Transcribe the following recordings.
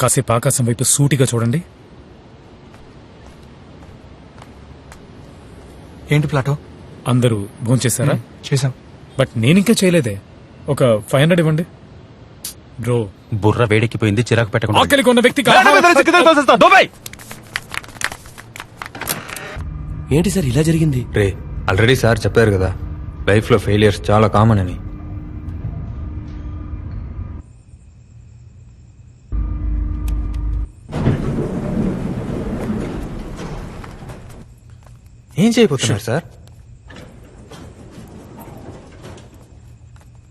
కాసేపు ఆకాశం వైపు సూటిగా చూడండి. ఏంటి ప్లాటో? అందరూ భోంచేశారా? చేసాం. బట్ నేనింకా చేయలేదే. ఒక 500 ఇవ్వండి బ్రో. బుర్ర వేడెక్కిపోయింది, చిరాకు పెట్టకుండా. ఆకలి కొన్న వ్యక్తికి ఏంటి సార్ ఇలా జరిగింది? రే, ఆల్రెడీ సార్ చెప్పారు కదా, లైఫ్లో ఫెయిలియర్స్ చాలా కామన్ అని. ఏం చేయబోతున్నారు సార్?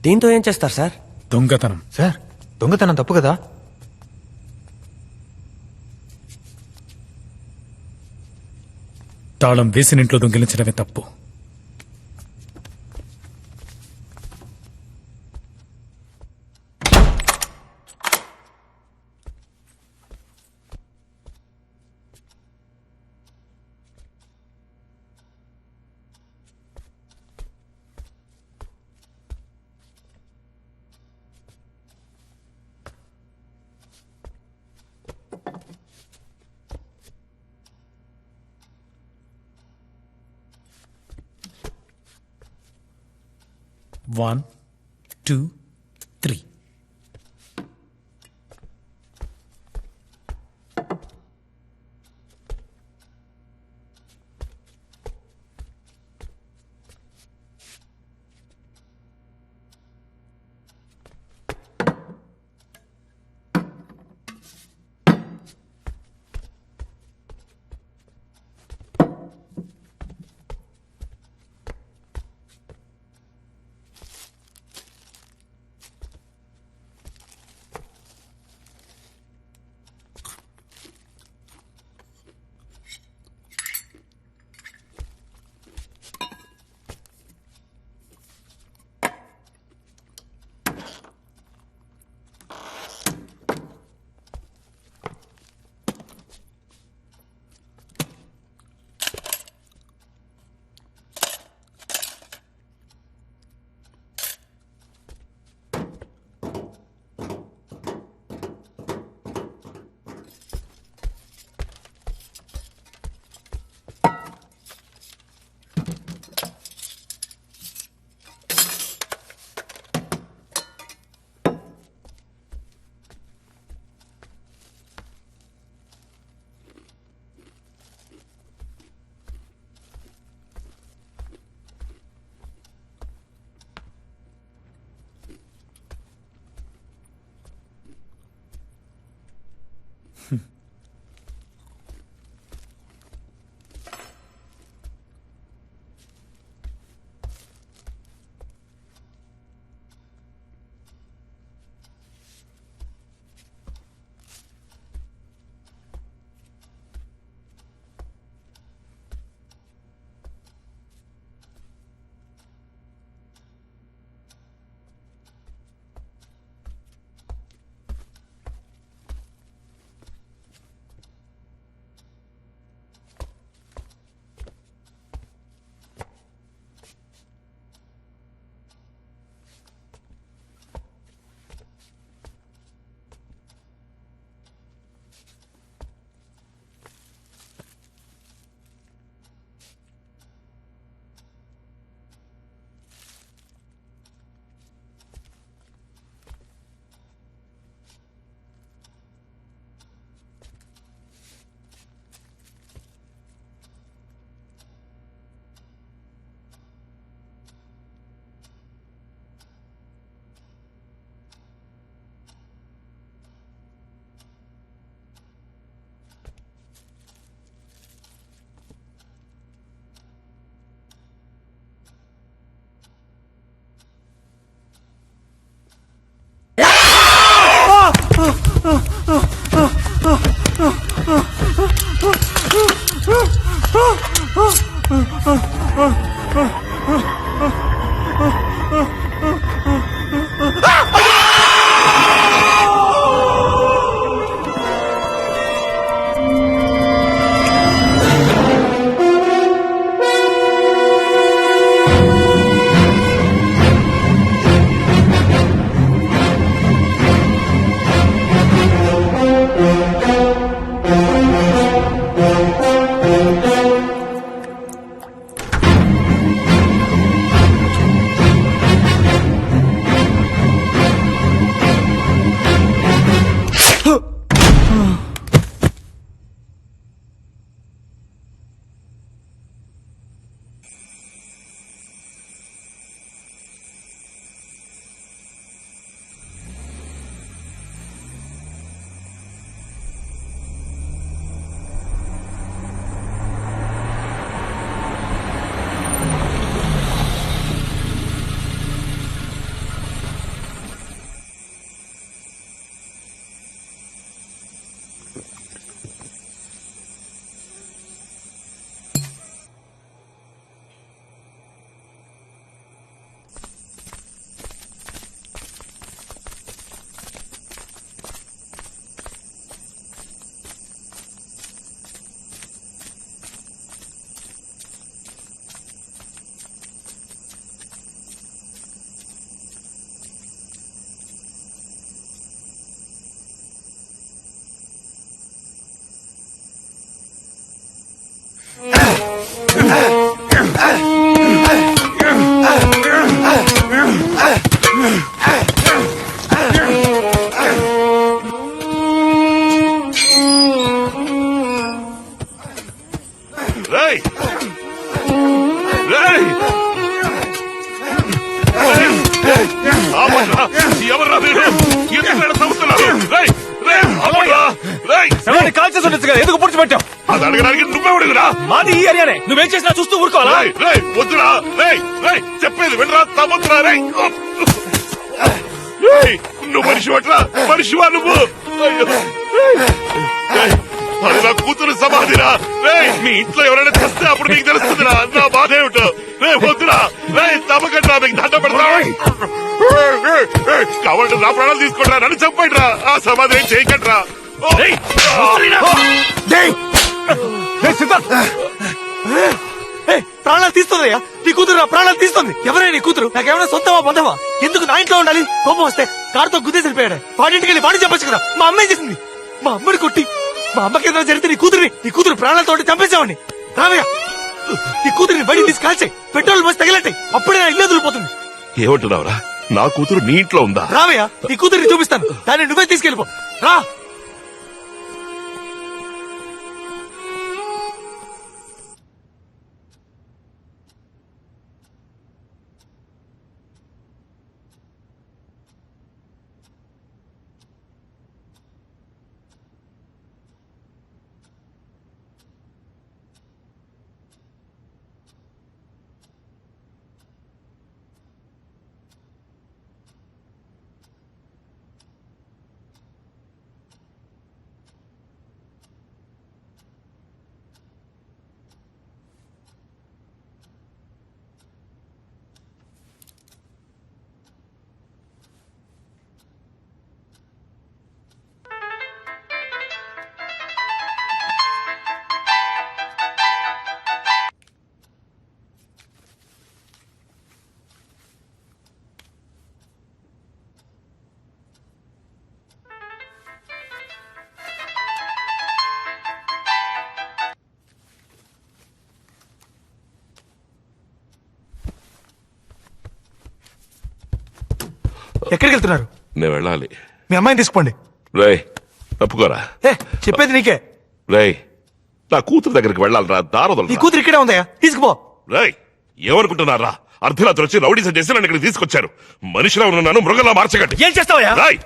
దీంతో ఏం చేస్తారు సార్? దొంగతనం. సార్, దొంగతనం తప్పు కదా? తాళం వేసిన ఇంట్లో దొంగిలించడమే తప్పు. One, 2, 3. రేయ్! రేయ్! ఆపండ్రా! ఎవర్రా మీరు? ఎందుకు ఇలా తవ్వుతున్నారు? రేయ్! రేయ్! ఆపండ్రా! రేయ్! కాల్ చేసి ఉండొచ్చు కదా, ఎందుకు పూడ్చిపెట్టావు? అది అడగడానికి నువ్వెవడుగురా? మాది ఈ ఏరియానే, నువ్వేం చేసినా చూస్తూ ఊరుకోవాలా? రేయ్! రేయ్! వద్దురా! రేయ్! రేయ్! చెప్పేది వినరా? తవ్వొద్దురా! రేయ్! రేయ్! నువ్వు మనిషివట్రా? మనిషివా నువ్వు? అయ్యో! రేయ్! రేయ్! అది నా కూతురు సమాధిరా. రేయ్! మీ ఇంట్లో ఎవరైనా చేస్తే అప్పుడు నీకు తెలుస్తుందిరా నా బాధ ఏమిటో. రే వద్దురా! రేయ్! తవ్వకండిరా, మీకు దండ పెడతా. కావాలంటే నా ప్రాణాలు తీసుకుంటారా, నన్ను చంపండిరా. ఆ సమాధి ఏం చేయకండిరా. ప్రాణాలు తీస్తుందయ్యా, నీ కూతురు నా ప్రాణాలు తీస్తుంది. ఎవరైనా నీ కూతురు నాకేమైనా సొంతమా బంధమా? ఎందుకు నా ఇంట్లో ఉండాలి? కోపం వస్తే కారుతో గుద్దేసి వెళ్ళిపోయాడు. వాడింటికి వెళ్ళి వాడిని చెప్పొచ్చు కదా. మా అమ్మాయి చేసింది, మా అమ్మని కొట్టి మా అమ్మకి ఏదైనా జరిగితే నీ కూతురు ప్రాణాలతో చంపేసావండి. రావయ్య, నీ కూతురిని బయటికి తీసి కాల్చాయి, పెట్రోల్ పోసి తగిలట్టాయి, అప్పుడే నా ఇల్లు వదిలిపోతుంది. ఏమంటున్నావురా? నా కూతురు నీ ఇంట్లో ఉందా? రావయ్య, నీ కూతురిని చూపిస్తాను, దాన్ని నువ్వే తీసుకెళ్ళిపో. రా. ఎక్కడికి వెళ్తున్నారు? నేను వెళ్ళాలి. మీ అమ్మాయిని తీసుకోండి. రేయ్! తప్పుకోరా. చెప్పేది నీకే. రేయ్! నా కూతురు దగ్గరికి వెళ్ళాలరా, నీ దారదలు. కూతురు ఇక్కడే ఉందయ్యా, తీసుకుపో. రేయ్! ఏమనుకుంటున్నారా? అర్ధరాత్రి వచ్చి రౌడీసం చేసి నన్ను ఇక్కడ తీసుకొచ్చారు. మనిషిలా ఉన్నాను, మృగంలా మార్చగండి. ఏం చేస్తావయ్యా? రేయ్!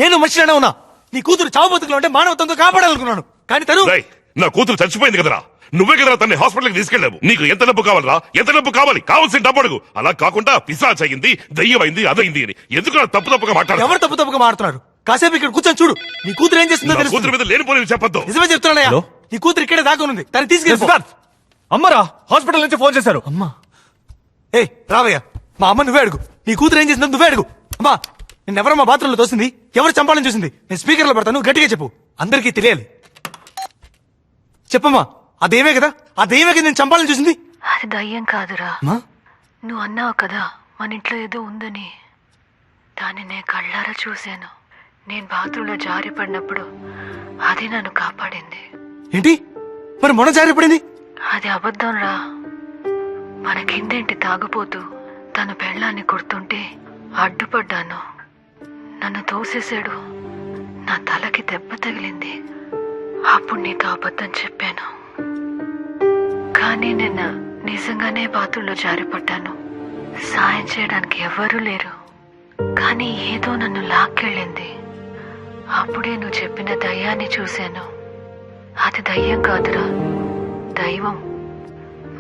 నేను మనిషిలోనే ఉన్నా. నీ కూతురు చావు బతుకులు అంటే మానవత్వంతో కాపాడాలనుకున్నాను, కానీ తను రేయ్! నా కూతురు చచ్చిపోయింది కదరా. నువ్వే కదరా తన్ని హాస్పిటల్కి తీసుకెళ్ళావు. నీకు ఎంత డబ్బు కావాలరా? ఎంత డబ్బు కావాలి? కావాల్సిన డబ్బు అడుగు. అలా కాకుండా పిశాచ్ అయింది, దయ్యమైంది, అదైంది అని ఎందుకు నా తప్పుగా మాట్లాడు? ఎవరు తప్పుగా మాడుతున్నారు? కాసేపు ఇక్కడ కూర్చొని చూడు, నీ కూతురు ఏం చేస్తుందో నా తెలుస్తుంది. కూతురు మీద లేనిపోయి చెప్పొద్దు. నిజమే చెప్తున్నానయ్యా, నీ కూతురు ఇక్కడే దాక్కునుంది, తను తీసుకెళ్ళి. అమ్మరా హాస్పిటల్ నుంచి ఫోన్ చేశారు. అమ్మా, ఏ రావయ్యా, మా అమ్మ నువ్వే అడుగు. నీ కూతురు ఏం చేసిందో నువ్వే అడుగు. అమ్మా, నిన్నెవరో మా బాత్రూమ్ లో తోసింది, ఎవరు చంపాలని చూసింది, నేను స్పీకర్ లో పెడతాను, గట్టిగా చెప్పు, అందరికీ తెలియాలి. చెప్పమ్మా, అదేమే కదా, అదేమే కదా నేను చంపాలని చూసింది. అది దయ్యం కాదురా. నువ్వు అన్నావు కదా మన ఇంట్లో ఏదో ఉందని. దాన్ని నేను కళ్ళారా చూశాను. నేను బాత్రూంలో జారి పడినప్పుడు అది నన్ను కాపాడింది. ఏంటి మరి మొన్న జారి పడింది? అది అబద్ధం రా. మన కిందేంటి తాగుపోతూ తన పెళ్ళాన్ని కొడుతుంటే అడ్డుపడ్డాను. నన్ను తోసేశాడు, నా తలకి దెబ్బ తగిలింది. అప్పుడు నీతో అబద్ధం చెప్పాను. కానీ నిన్న నిజంగానే బాతుల్లో జారిపడ్డాను. సాయం చేయడానికి ఎవరూ లేరు, కానీ ఏదో నన్ను లాక్కెళ్ళింది. అప్పుడే నువ్వు చెప్పిన దయ్యాన్ని చూశాను. అది దయ్యం కాదురా, దైవం.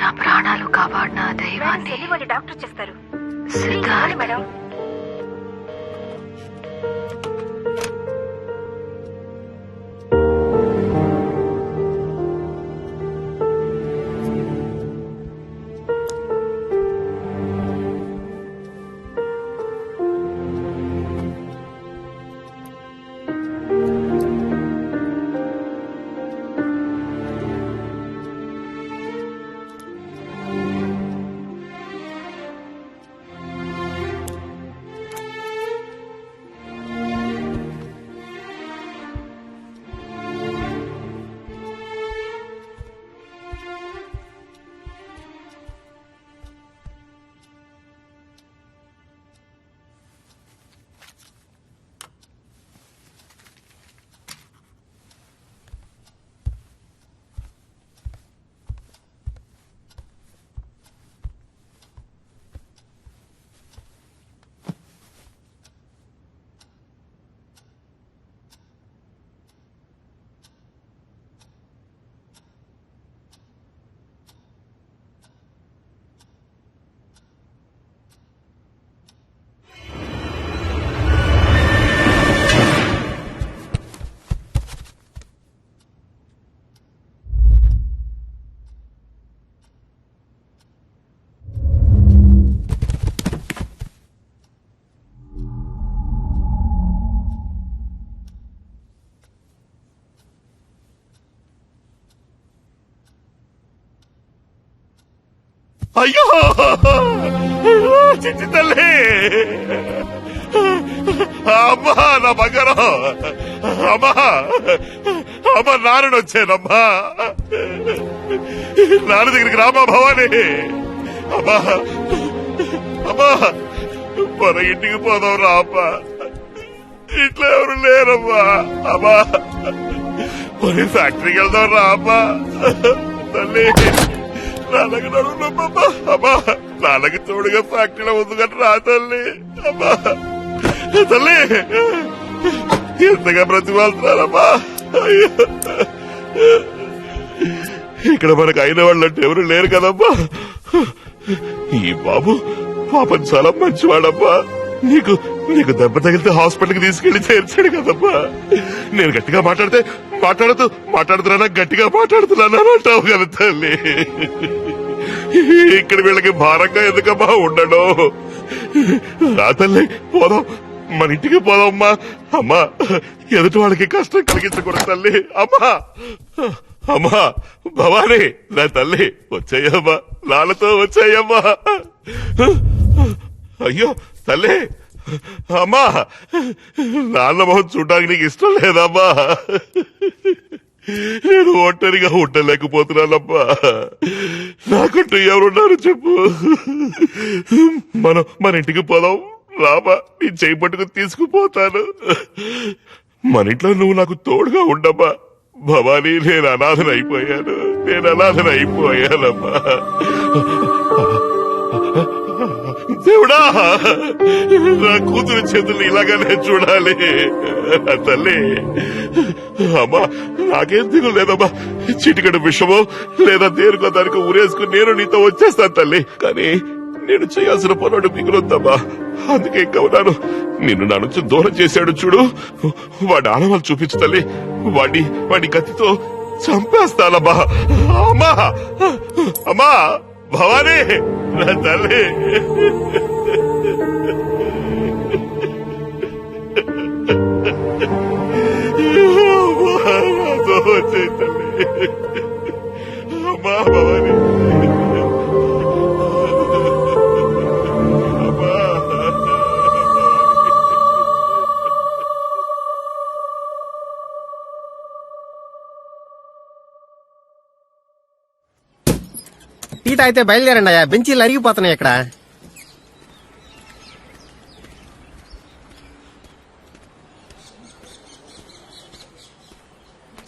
నా ప్రాణాలు కాపాడిన ఆ దైవాన్ని. డాక్టర్ చేస్తారు సిద్ధార్థ్. మేడం. అయ్యో చిట్టి తల్లి, అమ్మా నా బంగారం, అమ్మా అమ్మా నాన్న వచ్చానమ్మా, నాన్న దగ్గరికి రామా భవాని. అమ్మా అమ్మా మన ఇంటికి పోదాం రా అమ్మా, ఇంట్లో ఎవరు లేరమ్మా. అమ్మా మరి ఫ్యాక్టరీకి వెళ్దాం రా అమ్మా. తల్లి నాన్నకి నడుగునమ్మా, అమ్మా నాన్నకి తోడుగా ఫ్యాక్టరీలో ఉంది కానీ రా తల్లి. అమ్మా తల్లి ఎంతగా బ్రతిమాలుతున్నారమ్మా. అయ్యో ఇక్కడ మనకు అయిన వాళ్ళంటే ఎవరు లేరు కదమ్మా. ఈ బాబు పాపం చాలా మంచివాడమ్మా. నీకు నీకు దెబ్బ తగిలితే హాస్పిటల్కి తీసుకెళ్లి చేర్చాడు కదమ్మా. నేను గట్టిగా మాట్లాడుతున్నా గట్టిగా మాట్లాడుతున్నాను అంటావు కదా తల్లి. ఇక్కడ వీళ్ళకి భారంగా ఎందుకమ్మా ఉండడం. రా తల్లి పోదాం, మన ఇంటికి పోదామ్మా. అమ్మా ఎదుటి వాళ్ళకి కష్టం కలిగించకూడదు తల్లి. అమ్మా అమ్మా భవాని నా తల్లి వచ్చాయమ్మా, నాన్నతో వచ్చాయమ్మా. అయ్యో తల్లి, అమ్మా నాన్న మొహం చూడడానికి నీకు ఇష్టం లేదమ్మా. నేను ఒంటరిగా ఉండలేకపోతున్నానమ్మా. నాకంటూ ఎవరున్నారు చెప్పు. మన ఇంటికి పోదాం రామా, నీ చేయి పట్టుకుని తీసుకుపోతాను. మన ఇంట్లో నువ్వు నాకు తోడుగా ఉండమ్మా. భవానీ నేను అనాథనైపోయానమ్మా. దేవుడా నా కూతురు చేతులు ఇలాగానే చూడాలి తల్లి. అమ్మా నాకేం దిగులు లేదమ్మా. చిటికడు విషమో లేదా దేనికో దానికో ఊరేసుకుని నేను నీతో వచ్చేస్తాను తల్లి. కానీ నేను చేయాల్సిన పనుడు మిగులుద్దామా. అందుకే కవునాను నిన్ను నా నుంచి దూరం చేశాడు చూడు, వాడి ఆనవాళ్ళు చూపించు తల్లి. వాడి కత్తితో చంపేస్తానమ్మా. అమ్మా అమ్మా భవానీ నా తల్లి. నాతో వచ్చే తల్లి. అమ్మా భవానీ టీ తాగితే బయలుదేరండి అయ్యా, బెంచీలు అరిగిపోతున్నాయి ఇక్కడ.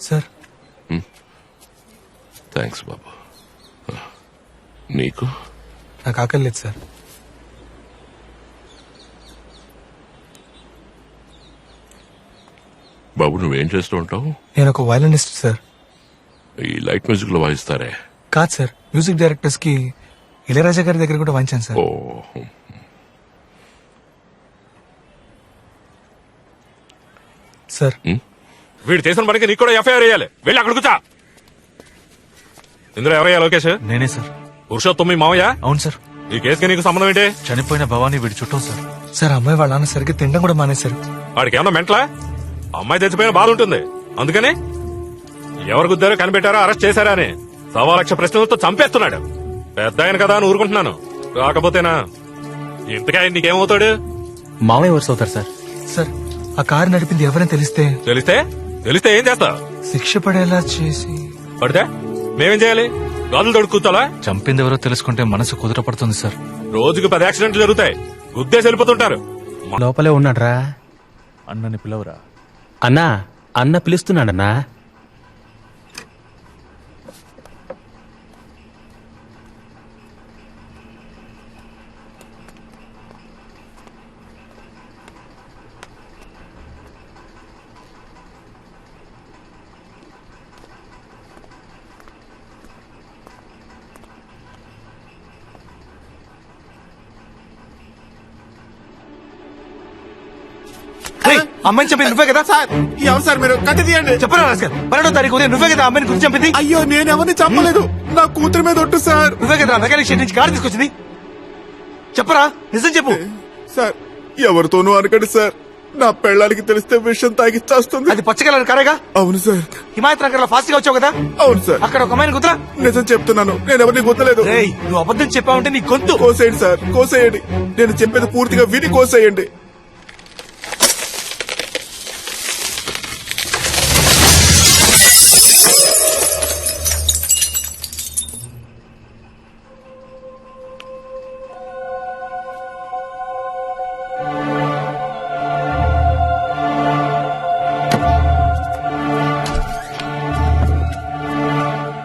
సార్ థ్యాంక్స్ బాబు. నీకు నాకు ఆకలి లేదు సార్. బాబు నువ్వేం చేస్తూ ఉంటావు? నేను ఒక వయలినిస్ట్ సార్. ఈ లైట్ మ్యూజిక్ లో వాయిస్తారే? కాదు సార్, మ్యూజిక్ డైరెక్టర్స్ కి ఇళయరాజా గారి దగ్గర కూడా వాయించాను సార్. ఓ సార్ వీడు చేసిన పనికి నీకు కూడా ఎఫ్ఐఆర్ వేయాలి. వెళ్ళి అక్కడ కూర్చో. ఇందులో ఎవరయ్యా లోకేష్? నేనే సార్. పురుషోత్తం మీ మావయ్య? అవును సార్. ఈ కేసుకి నీకు సంబంధం ఏంటి? చనిపోయిన భవానీ వీడి చుట్టం సార్. సార్ అమ్మాయి వాళ్ళ నాన్న సరిగ్గా తినడం కూడా మానేశారు. వాడికి ఏమన్నా మెంట్లా? అమ్మాయి చచ్చిపోయిన బాధ ఉంటుంది, అందుకని ఎవరు గుద్దారో కనిపెట్టారో అరెస్ట్ చేశారా అని 1,00,000 ప్రశ్నలతో చంపేస్తున్నాడు. పెద్ద ఆయన కదా అని ఊరుకుంటున్నాను. కాకపోతేనా ఇంతకా నీకేమవుతాడు? మామయ్య వరుస అవుతారు సార్. సార్ ఆ కారు నడిపింది ఎవరైనా తెలిస్తే తెలిస్తే ఏం చేస్తా? శిక్ష పడేలా చేసి పడితే మేమేం చేయాలి? గాజులు తోడు కూర్చోాలా? చంపింది ఎవరో తెలుసుకుంటే మనసు కుదురపడుతుంది సార్. రోజుకి 10 యాక్సిడెంట్లు జరుగుతాయి, గుద్దేసి వెళ్ళిపోతుంటారు. లోపలే ఉన్నాడ్రా. అన్నని పిలవరా. అన్నా అన్న పిలుస్తున్నాడన్నా. అమ్మాయిని చంపింది నువ్వే కదా సార్? ఎవరు సార్ మీరు? కట్టి తీయండి. చెప్పరా రాస్కల్, 12వ తారీఖు ఉదయం నువ్వే కదా అమ్మాయిని గురించి చంపింది? అయ్యో నేనెవరిని చంపలేదు, నా కూతురు మీద ఒట్టు సార్. నువ్వే కదా మెకానిక్ షెడ్ నుంచి కారు తీసుకొచ్చింది? చెప్పరా, నిజం చెప్పు. సార్ ఎవరితోనూ అనకండి సార్, నా పెళ్ళానికి తెలిస్తే విషయం తాగి చేస్తుంది. అది పచ్చ కలర్ కారేగా. అవును సార్. హిమాయత్ నగర్ లో ఫాస్ట్ గా వచ్చావు కదా. అవును సార్. అక్కడ ఒక అమ్మాయిని కుదరా. నిజం చెప్తున్నాను, నేను ఎవరిని గుర్తలేదు. రేయ్, నువ్వు అబద్ధం చెప్పావంటే నీ గొంతు కోసేయండి సార్, కోసేయండి. నేను చెప్పేది పూర్తిగా విని కోసేయండి.